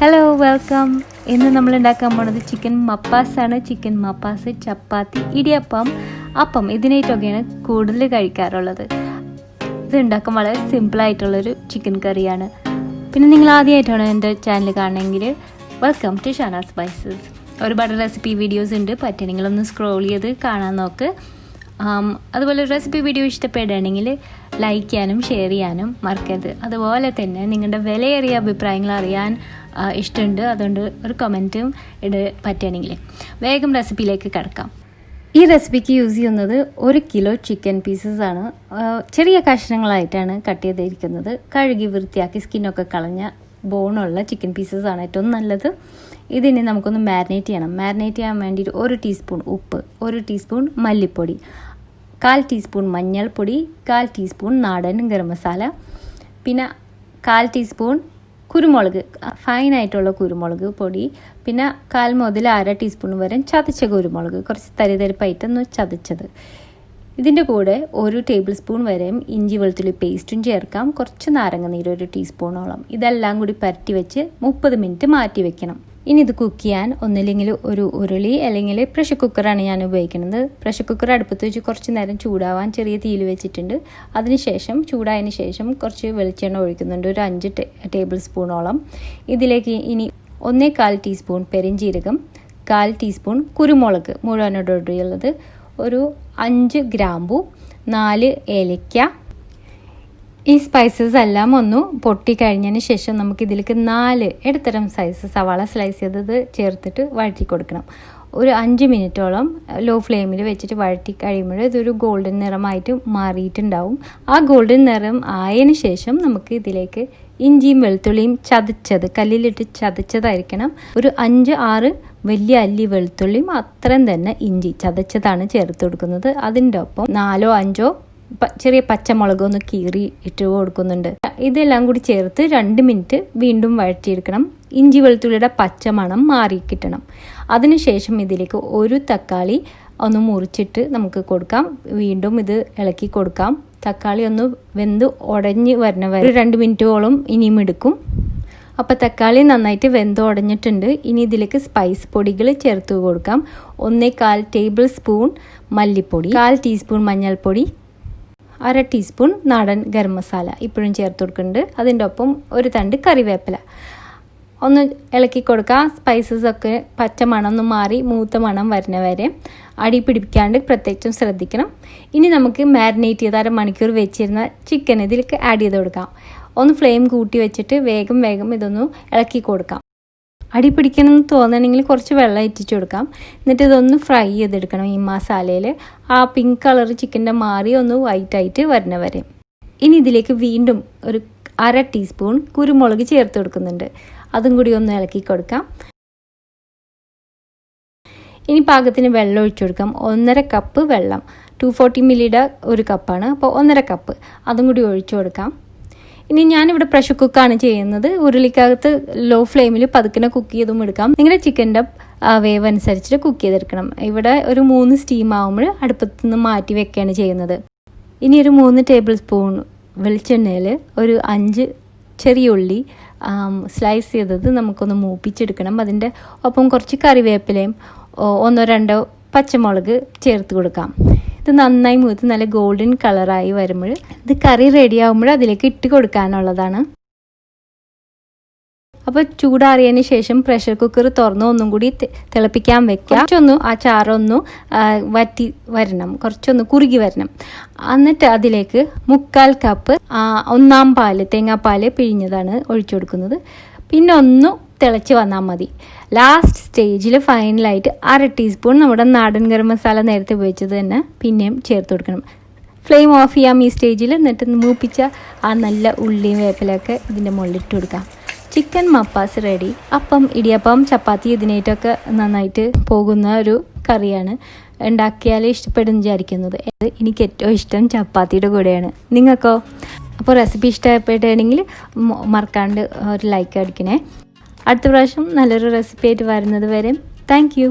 Hello welcome. ഇന്ന് നമ്മൾ ഉണ്ടാക്കാൻ പോണത് ചിക്കൻ മപ്പാസ് ആണ്. ചിക്കൻ മപ്പാസ്, ചപ്പാത്തി, ഇടിയപ്പം, അപ്പം ഇതിനായിട്ടൊക്കെയാണ് കൂടുതൽ കഴിക്കാറുള്ളത്. ഇത് ഉണ്ടാക്കാൻ വളരെ സിമ്പിളായിട്ടുള്ളൊരു ചിക്കൻ കറിയാണ്. പിന്നെ നിങ്ങൾ ആദ്യമായിട്ടാണ് എൻ്റെ ചാനൽ കാണണമെങ്കിൽ വെൽക്കം ടു ഷാനാസ് സ്പൈസസ്. ഒരുപാട് റെസിപ്പി വീഡിയോസ് ഉണ്ട്, പറ്റണമെങ്കിലൊന്ന് സ്ക്രോൾ ചെയ്ത് കാണാൻ നോക്ക്. അതുപോലെ റെസിപ്പി വീഡിയോ ഇഷ്ടപ്പെടുകയാണെങ്കിൽ ലൈക്ക് ചെയ്യാനും ഷെയർ ചെയ്യാനും മറക്കരുത്. അതുപോലെ തന്നെ നിങ്ങളുടെ വിലയേറിയ അഭിപ്രായങ്ങൾ അറിയാൻ ഇഷ്ടമുണ്ട്, അതുകൊണ്ട് ഒരു കമൻറ്റും പറ്റുകയാണെങ്കിൽ. വേഗം റെസിപ്പിയിലേക്ക് കിടക്കാം. ഈ റെസിപ്പിക്ക് യൂസ് ചെയ്യുന്നത് 1 കിലോ ചിക്കൻ പീസസ് ആണ്. ചെറിയ കഷ്ണങ്ങളായിട്ടാണ് കട്ട് ചെയ്തിരിക്കുന്നത്. കഴുകി വൃത്തിയാക്കി സ്കിന്നൊക്കെ കളഞ്ഞ ബോണുള്ള ചിക്കൻ പീസസ് ആണ് ഏറ്റവും നല്ലത്. ഇതിനെ നമുക്കൊന്ന് മാരിനേറ്റ് ചെയ്യണം. മാരിനേറ്റ് ചെയ്യാൻ വേണ്ടിയിട്ട് 1 ടീസ്പൂൺ ഉപ്പ്, 1 ടീസ്പൂൺ മല്ലിപ്പൊടി, 1/4 ടീസ്പൂൺ മഞ്ഞൾപ്പൊടി, 1/4 ടീസ്പൂൺ നാടൻ ഗരം മസാല, പിന്നെ 1/4 ടീസ്പൂൺ കുരുമുളക്, ഫൈനായിട്ടുള്ള കുരുമുളക് പൊടി, പിന്നെ 1/4 മുതൽ 1/2 ടീസ്പൂൺ വരെ ചതച്ച കുരുമുളക്, കുറച്ച് തരിതരിപ്പായിട്ടൊന്ന് ചതച്ചത്. ഇതിൻ്റെ കൂടെ 1 ടേബിൾ സ്പൂൺ വരെയും ഇഞ്ചി വെളുത്തുള്ളി പേസ്റ്റും ചേർക്കാം. കുറച്ച് നാരങ്ങ നീര് 1 ടീസ്പൂണോളം. ഇതെല്ലാം കൂടി പരട്ടി വെച്ച് 30 മിനിറ്റ് മാറ്റി വെക്കണം. ഇനി ഇത് കുക്ക് ചെയ്യാൻ ഒന്നില്ലെങ്കിൽ ഒരു ഉരുളി അല്ലെങ്കിൽ പ്രഷർ കുക്കറാണ് ഞാൻ ഉപയോഗിക്കുന്നത്. പ്രഷർ കുക്കർ അടുപ്പത്ത് വെച്ച് കുറച്ച് നേരം ചൂടാവാൻ ചെറിയ തീയിൽ വെച്ചിട്ടുണ്ട്. അതിനുശേഷം ചൂടായതിന് ശേഷം കുറച്ച് വെളിച്ചെണ്ണ ഒഴിക്കുന്നുണ്ട്, ഒരു 5 ടേബിൾ സ്പൂണോളം. ഇതിലേക്ക് ഇനി 1/4 ടീസ്പൂൺ പെരിഞ്ജീരകം, 1/4 ടീസ്പൂൺ കുരുമുളക് മുഴുവനോടുള്ളത്, ഒരു 5 ഗ്രാമ്പു, 4 ഏലക്ക. ഈ സ്പൈസസ് എല്ലാം ഒന്ന് പൊട്ടി കഴിഞ്ഞതിന് ശേഷം നമുക്കിതിലേക്ക് 4 ഇടത്തരം സൈസ് സവാള സ്ലൈസ് ചെയ്തത് ചേർത്തിട്ട് വഴറ്റി കൊടുക്കണം. ഒരു 5 മിനിറ്റോളം ലോ ഫ്ലെയിമിൽ വെച്ചിട്ട് വഴറ്റി കഴിയുമ്പോൾ ഇതൊരു ഗോൾഡൻ നിറമായിട്ട് മാറിയിട്ടുണ്ടാവും. ആ ഗോൾഡൻ നിറം ആയതിനു ശേഷം നമുക്ക് ഇതിലേക്ക് ഇഞ്ചിയും വെളുത്തുള്ളിയും ചതച്ചത്, കല്ലിലിട്ട് ചതച്ചതായിരിക്കണം. ഒരു 5-6 വലിയ അല്ലി വെളുത്തുള്ളിയും അത്രയും തന്നെ ഇഞ്ചി ചതച്ചതാണ് ചേർത്ത് കൊടുക്കുന്നത്. അതിൻ്റെ ഒപ്പം 4-5 ചെറിയ പച്ചമുളക് ഒന്ന് കീറി ഇട്ട് കൊടുക്കുന്നുണ്ട്. ഇതെല്ലാം കൂടി ചേർത്ത് 2 മിനിറ്റ് വീണ്ടും വഴറ്റിയെടുക്കണം. ഇഞ്ചി വെളുത്തുള്ളിയുടെ പച്ചമണം മാറി കിട്ടണം. അതിനുശേഷം ഇതിലേക്ക് 1 തക്കാളി ഒന്ന് മുറിച്ചിട്ട് നമുക്ക് കൊടുക്കാം. വീണ്ടും ഇത് ഇളക്കി കൊടുക്കാം. തക്കാളി ഒന്ന് വെന്ത് ഉടഞ്ഞ് വരണ വരെ 2 മിനിറ്റോളം ഇനിയും എടുക്കും. അപ്പോൾ തക്കാളി നന്നായിട്ട് വെന്ത് ഉടഞ്ഞിട്ടുണ്ട്. ഇനി ഇതിലേക്ക് സ്പൈസ് പൊടികൾ ചേർത്ത് കൊടുക്കാം. 1/4 ടേബിൾ സ്പൂൺ മല്ലിപ്പൊടി, 1/4 ടീസ്പൂൺ മഞ്ഞൾപ്പൊടി, 1/2 ടീസ്പൂൺ നാടൻ ഗരം മസാല ഇപ്പോഴും ചേർത്ത് കൊടുക്കുന്നുണ്ട്. അതിൻ്റെ ഒപ്പം ഒരു തണ്ട് കറിവേപ്പില ഒന്ന് ഇളക്കി കൊടുക്കുക. സ്പൈസസ് ഒക്കെ പച്ചമണം ഒന്ന് മാറി മൂത്ത മണം വരുന്ന വരെ അടി പിടിപ്പിക്കാണ്ട് പ്രത്യേകിച്ചും ശ്രദ്ധിക്കണം. ഇനി നമുക്ക് മാരിനേറ്റ് ചെയ്ത് 1/2 മണിക്കൂർ വെച്ചിരുന്ന ചിക്കൻ ഇതിലേക്ക് ആഡ് ചെയ്ത് കൊടുക്കാം. ഒന്ന് ഫ്ലെയിം കൂട്ടി വെച്ചിട്ട് വേഗം ഇതൊന്ന് ഇളക്കി കൊടുക്കാം. അടി പിടിക്കണമെന്ന് തോന്നണമെങ്കിൽ കുറച്ച് വെള്ളം ഇറ്റിച്ച് കൊടുക്കാം. എന്നിട്ട് ഇതൊന്ന് ഫ്രൈ ചെയ്തെടുക്കണം. ഈ മസാലയിൽ ആ പിങ്ക് കളർ ചിക്കൻ്റെ മാറി ഒന്ന് വൈറ്റായിട്ട് വരുന്ന വരെ. ഇനി ഇതിലേക്ക് വീണ്ടും ഒരു 1/2 ടീസ്പൂൺ കുരുമുളക് ചേർത്ത് കൊടുക്കുന്നുണ്ട്. അതും കൂടി ഒന്ന് ഇളക്കി കൊടുക്കാം. ഇനി പാകത്തിന് വെള്ളം ഒഴിച്ചു കൊടുക്കാം. 1.5 കപ്പ് വെള്ളം, 240 മില്ലിയുടെ 1 കപ്പാണ്, അപ്പോൾ 1.5 കപ്പ് അതും കൂടി ഒഴിച്ചു കൊടുക്കാം. ഇനി ഞാനിവിടെ പ്രഷർ കുക്കാണ് ചെയ്യുന്നത്. ഉരുളിക്കകത്ത് ലോ ഫ്ലെയിമിൽ പതുക്കിനെ കുക്ക് ചെയ്തും എടുക്കാം. നിങ്ങളുടെ ചിക്കൻ്റെ വേവ് അനുസരിച്ചിട്ട് കുക്ക് ചെയ്തെടുക്കണം. ഇവിടെ ഒരു 3 സ്റ്റീം ആകുമ്പോൾ അടുപ്പത്ത് നിന്ന് മാറ്റി വെക്കുകയാണ് ചെയ്യുന്നത്. ഇനി ഒരു 3 ടേബിൾ സ്പൂൺ വെളിച്ചെണ്ണയിൽ ഒരു 5 ചെറിയ ഉള്ളി സ്ലൈസ് ചെയ്തത് നമുക്കൊന്ന് മൂപ്പിച്ചെടുക്കണം. അതിൻ്റെ ഒപ്പം കുറച്ച് കറിവേപ്പിലയും 1-2 പച്ചമുളക് ചേർത്ത് കൊടുക്കാം. ഇത് നന്നായി മൂത്ത് നല്ല ഗോൾഡൻ കളറായി വരുമ്പോൾ ഇത് കറി റെഡി ആകുമ്പോൾ അതിലേക്ക് ഇട്ട് കൊടുക്കാനുള്ളതാണ്. അപ്പോൾ ചൂടാറിയതിന് ശേഷം പ്രഷർ കുക്കർ തുറന്ന് ഒന്നും കൂടി തിളപ്പിക്കാൻ വെക്കുക. കുറച്ചൊന്ന് ആ ചാറൊന്ന് വറ്റി വരണം, കുറച്ചൊന്ന് കുറുകി വരണം. എന്നിട്ട് അതിലേക്ക് 1/4 കപ്പ് 1/4 പാല്, തേങ്ങാപ്പാൽ പിഴിഞ്ഞതാണ് ഒഴിച്ചു കൊടുക്കുന്നത്. പിന്നെ ഒന്ന് തിളച്ച് വന്നാൽ മതി. ലാസ്റ്റ് സ്റ്റേജിൽ ഫൈനലായിട്ട് 1/2 ടീസ്പൂൺ നമ്മുടെ നാടൻ ഗരം മസാല നേരത്തെ ഉപയോഗിച്ചത് തന്നെ പിന്നെയും ചേർത്ത് കൊടുക്കണം. ഫ്ലെയിം ഓഫ് ചെയ്യാം ഈ സ്റ്റേജിൽ. എന്നിട്ട് മൂപ്പിച്ച ആ നല്ല ഉള്ളിയും വേപ്പിലൊക്കെ ഇതിൻ്റെ മുകളിലിട്ട് കൊടുക്കാം. ചിക്കൻ മപ്പാസ് റെഡി. അപ്പം, ഇടിയപ്പം, ചപ്പാത്തി ഇതിനായിട്ടൊക്കെ നന്നായിട്ട് പോകുന്ന ഒരു കറിയാണ്. ഉണ്ടാക്കിയാൽ ഇഷ്ടപ്പെടും വിചാരിക്കുന്നത്. എനിക്ക് ഏറ്റവും ഇഷ്ടം ചപ്പാത്തിയുടെ കൂടെയാണ്. നിങ്ങൾക്കോ? അപ്പോൾ റെസിപ്പി ഇഷ്ടപ്പെട്ടുകയാണെങ്കിൽ മറക്കാണ്ട് ഒരു ലൈക്ക് അടിക്കണേ. അടുത്ത പ്രാവശ്യം നല്ലൊരു റെസിപ്പി ആയിട്ട് വരുന്നത് വരെ താങ്ക് യു.